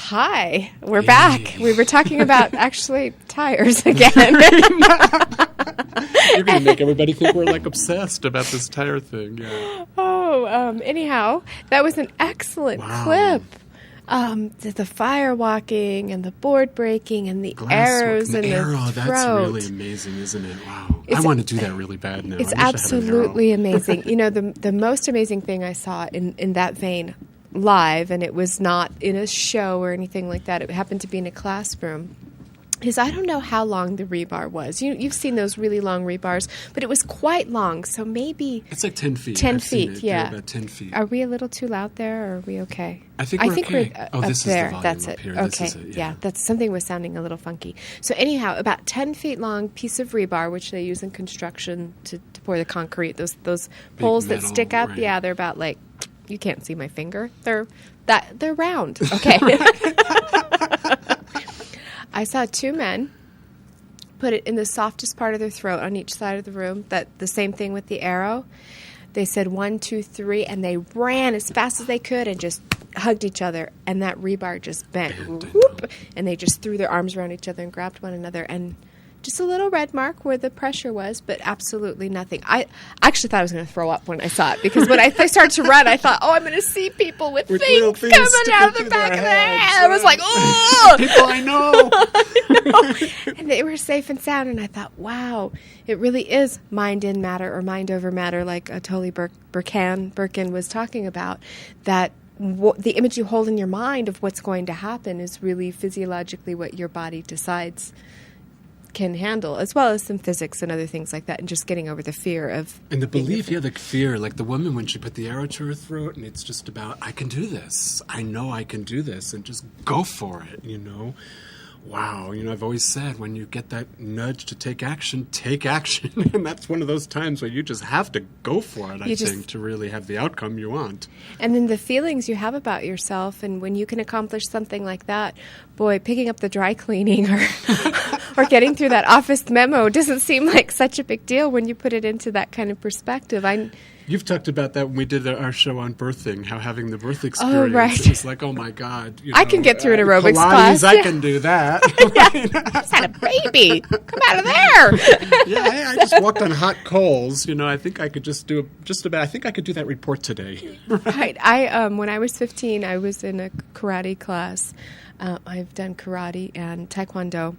Hi, we're back. We were talking about actually tires again. You're going to make everybody think we're like obsessed about this tire thing. Yeah. Anyhow, that was an excellent clip. The fire walking and the board breaking and the arrows and the throat. That's really amazing, isn't it? Wow. I want to do that really bad now. It's absolutely amazing. You know, the most amazing thing I saw in that vein live, and it was not in a show or anything like that. It happened to be in a classroom. Is I don't know how long the rebar was. You've seen those really long rebars, but it was quite long. So maybe it's like 10 feet. 10 feet, yeah. They're about 10 feet. Are we a little too loud there, or are we okay? I think we're okay. This is the volume That's up it. here. Okay, This is it, yeah. That's something was sounding a little funky. So anyhow, about 10 feet long piece of rebar, which they use in construction to pour the concrete. Those poles that stick up, right. Yeah, they're about like, you can't see my finger. They're round. Okay. I saw two men put it in the softest part of their throat on each side of the room. The same thing with the arrow. They said 1, 2, 3, and they ran as fast as they could and just hugged each other. And that rebar just bent. Whoop, and they just threw their arms around each other and grabbed one another. And just a little red mark where the pressure was, but absolutely nothing. I actually thought I was going to throw up when I saw it, because when I started to run, I thought, I'm going to see people with things coming out of the back of their head. I was like, oh! People I know. And they were safe and sound, and I thought, wow, it really is mind in matter or mind over matter, like Tolle Burkan was talking about, that the image you hold in your mind of what's going to happen is really physiologically what your body decides can handle, as well as some physics and other things like that, and just getting over the fear of... And the belief, the fear, like the woman when she put the arrow to her throat, and it's just about, I can do this. I know I can do this, and just go for it, Wow, I've always said, when you get that nudge to take action, and that's one of those times where you just have to go for it, I think, to really have the outcome you want. And then the feelings you have about yourself, and when you can accomplish something like that, boy, picking up the dry cleaning or getting through that office memo doesn't seem like such a big deal when you put it into that kind of perspective. You've talked about that when we did our show on birthing, how having the birth experience, oh, right. It's like, oh my God. I can get through an aerobics Pilates, class. I can do that. I just had a baby. Come out of there. Yeah, I just walked on hot coals. I think I could I think I could do that report today. Right. When I was 15, I was in a karate class. I've done karate and taekwondo.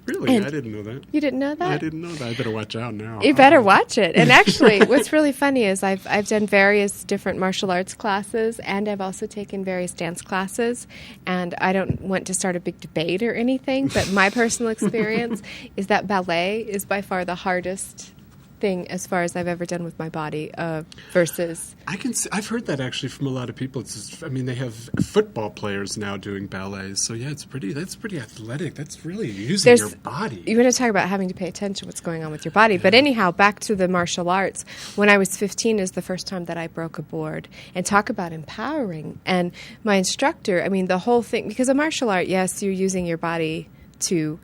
Really? I didn't know that. You didn't know that? I didn't know that. I better watch out now. You better watch it. And actually, what's really funny is I've done various different martial arts classes, and I've also taken various dance classes. And I don't want to start a big debate or anything, but my personal experience is that ballet is by far the hardest thing as far as I've ever done with my body versus... I've heard that actually from a lot of people. They have football players now doing ballet. So yeah, that's pretty athletic. That's really using your body. You're going to talk about having to pay attention to what's going on with your body. Yeah. But anyhow, back to the martial arts. When I was 15 is the first time that I broke a board. And talk about empowering. And my instructor, the whole thing, because a martial art, yes, you're using your body to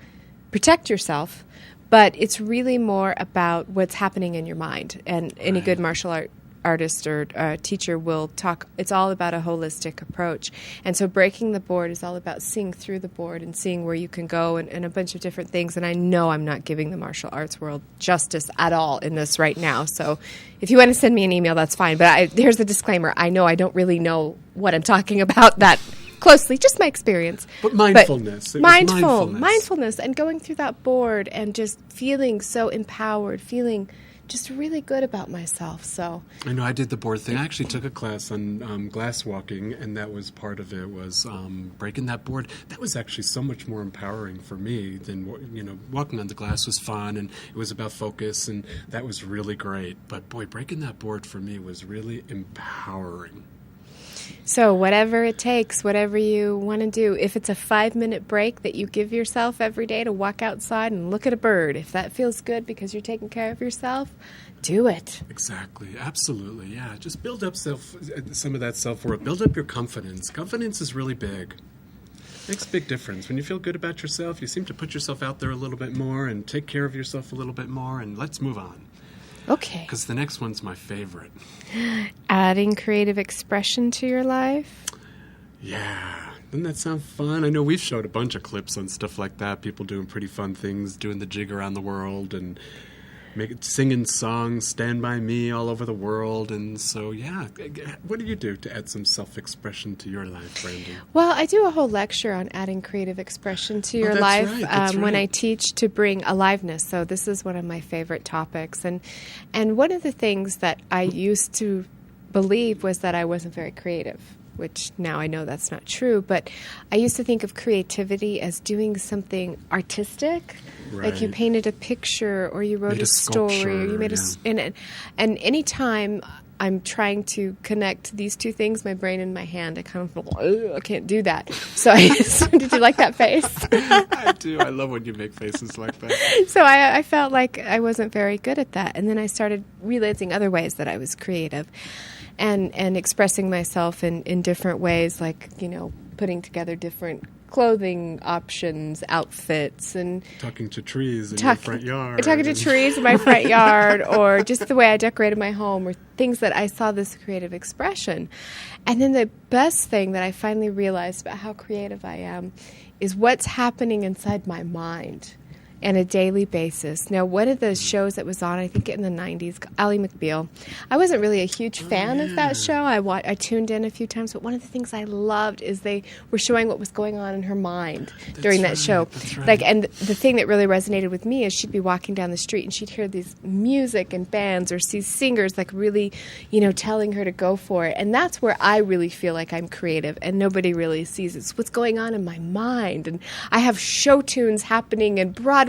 protect yourself, but it's really more about what's happening in your mind. And any good martial artist or teacher will talk, it's all about a holistic approach. And so breaking the board is all about seeing through the board and seeing where you can go and a bunch of different things. And I know I'm not giving the martial arts world justice at all in this right now. So if you want to send me an email, that's fine. But here's the disclaimer. I know I don't really know what I'm talking about that closely, just my experience. But mindfulness. Mindfulness, and going through that board and just feeling so empowered, feeling just really good about myself. So I know I did the board thing. I actually took a class on glass walking, and that was part of it, was breaking that board. That was actually so much more empowering for me than, walking on the glass was fun, and it was about focus, and that was really great. But boy, breaking that board for me was really empowering. So whatever it takes, whatever you want to do, if it's a 5-minute break that you give yourself every day to walk outside and look at a bird, if that feels good because you're taking care of yourself, do it. Exactly. Absolutely. Yeah. Just build up some of that self-worth. Build up your confidence. Confidence is really big. Makes a big difference. When you feel good about yourself, you seem to put yourself out there a little bit more and take care of yourself a little bit more, and let's move on. Okay. Because the next one's my favorite. Adding creative expression to your life? Yeah. Doesn't that sound fun? I know we've showed a bunch of clips on stuff like that. People doing pretty fun things, doing the jig around the world and singing songs, Stand By Me all over the world. And so, yeah, what do you do to add some self-expression to your life, Brandy? Well, I do a whole lecture on adding creative expression to your life when I teach to bring aliveness. So this is one of my favorite topics. And one of the things that I used to believe was that I wasn't very creative, which now I know that's not true. But I used to think of creativity as doing something artistic. Right. Like you painted a picture or you wrote a story or you made and any time I'm trying to connect these two things, my brain and my hand, I kind of feel, I can't do that. So did you like that face? I do. I love when you make faces like that. So I felt like I wasn't very good at that. And then I started realizing other ways that I was creative and expressing myself in different ways, like, putting together different clothing options, outfits, and talking to trees in your front yard. Talking to trees in my front yard, or just the way I decorated my home, or things that I saw this creative expression. And then the best thing that I finally realized about how creative I am is what's happening inside my mind on a daily basis. Now, one of the shows that was on, I think in the 90s, Ally McBeal, I wasn't really a huge fan of that show. I tuned in a few times, but one of the things I loved is they were showing what was going on in her mind during that show. That's right. Like, and the thing that really resonated with me is she'd be walking down the street and she'd hear these music and bands or see singers like really, telling her to go for it. And that's where I really feel like I'm creative and nobody really sees it. It's what's going on in my mind. And I have show tunes happening in Broadway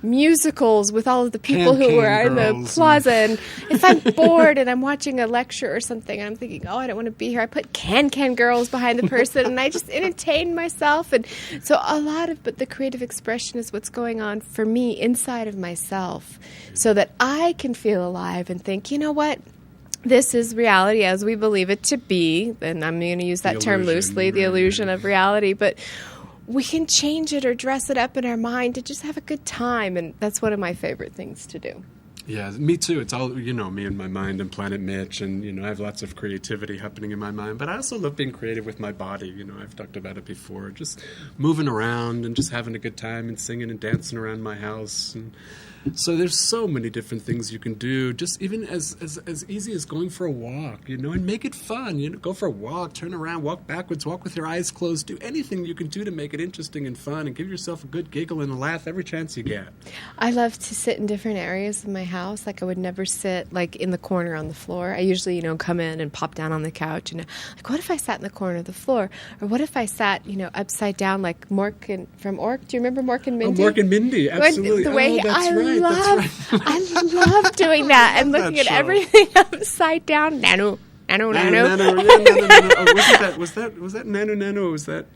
musicals with all of the people who are in the plaza. And if I'm bored and I'm watching a lecture or something and I'm thinking, I don't want to be here, I put Can Girls behind the person and I just entertain myself. And so but the creative expression is what's going on for me inside of myself so that I can feel alive and think, you know what? This is reality as we believe it to be. And I'm going to use that term loosely, the illusion of reality. But we can change it or dress it up in our mind to just have a good time. And that's one of my favorite things to do. Yeah, me too. It's all, me and my mind and Planet Mitch. And, I have lots of creativity happening in my mind. But I also love being creative with my body. I've talked about it before. Just moving around and just having a good time and singing and dancing around my house. And so there's so many different things you can do, just even as easy as going for a walk, and make it fun. Go for a walk, turn around, walk backwards, walk with your eyes closed. Do anything you can do to make it interesting and fun and give yourself a good giggle and a laugh every chance you get. I love to sit in different areas of my house. Like I would never sit like in the corner on the floor. I usually, come in and pop down on the couch and like, what if I sat in the corner of the floor? Or what if I sat, upside down like Mork from Ork? Do you remember Mork and Mindy? Oh, Mork and Mindy, absolutely. The way that's right. I love doing that and looking at everything upside down. Nano. Oh, was that Nano? Or was that?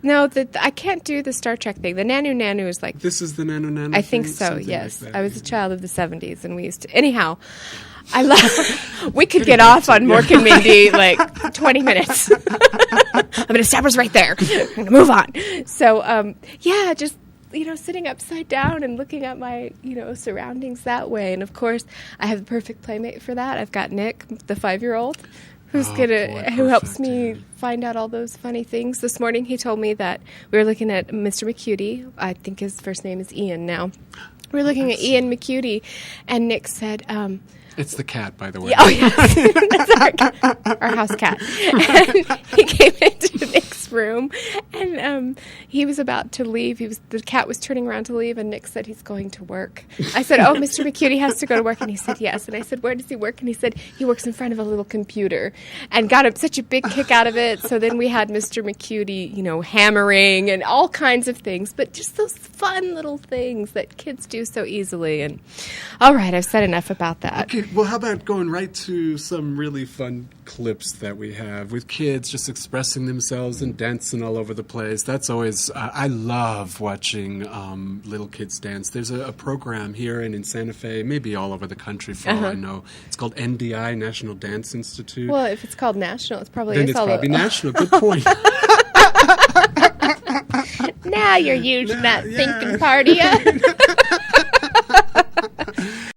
No, I can't do the Star Trek thing. The Nanu is like... This is the Nano? I think so, yes. Like I was a child of the 70s, and we used to... Anyhow, I love... We could get off on Mork and Mindy, like, 20 minutes. I'm going to stop us right there. I'm going to move on. So, just... sitting upside down and looking at my, surroundings that way. And, of course, I have the perfect playmate for that. I've got Nick, the 5-year-old, who helps me find out all those funny things. This morning he told me that we were looking at Mr. McCutie. I think his first name is Ian now. We were looking at Ian McCutie, and Nick said... It's the cat, by the way. Oh, yes. That's our house cat. And he came into Nick's room, and he was about to leave. The cat was turning around to leave, and Nick said he's going to work. I said, Mr. McCutie has to go to work, and he said yes. And I said, where does he work? And he said he works in front of a little computer, and got such a big kick out of it. So then we had Mr. McCutie, hammering and all kinds of things, but just those fun little things that kids do so easily. And all right, I've said enough about that. Okay. Well, how about going right to some really fun clips that we have with kids just expressing themselves and dancing all over the place. That's always, I love watching little kids dance. There's a program here and in Santa Fe, maybe all over the country for all I know. It's called NDI, National Dance Institute. Well, if it's called national, it's probably... Then it's probably national. Good point. Now you're using that thinking part of you.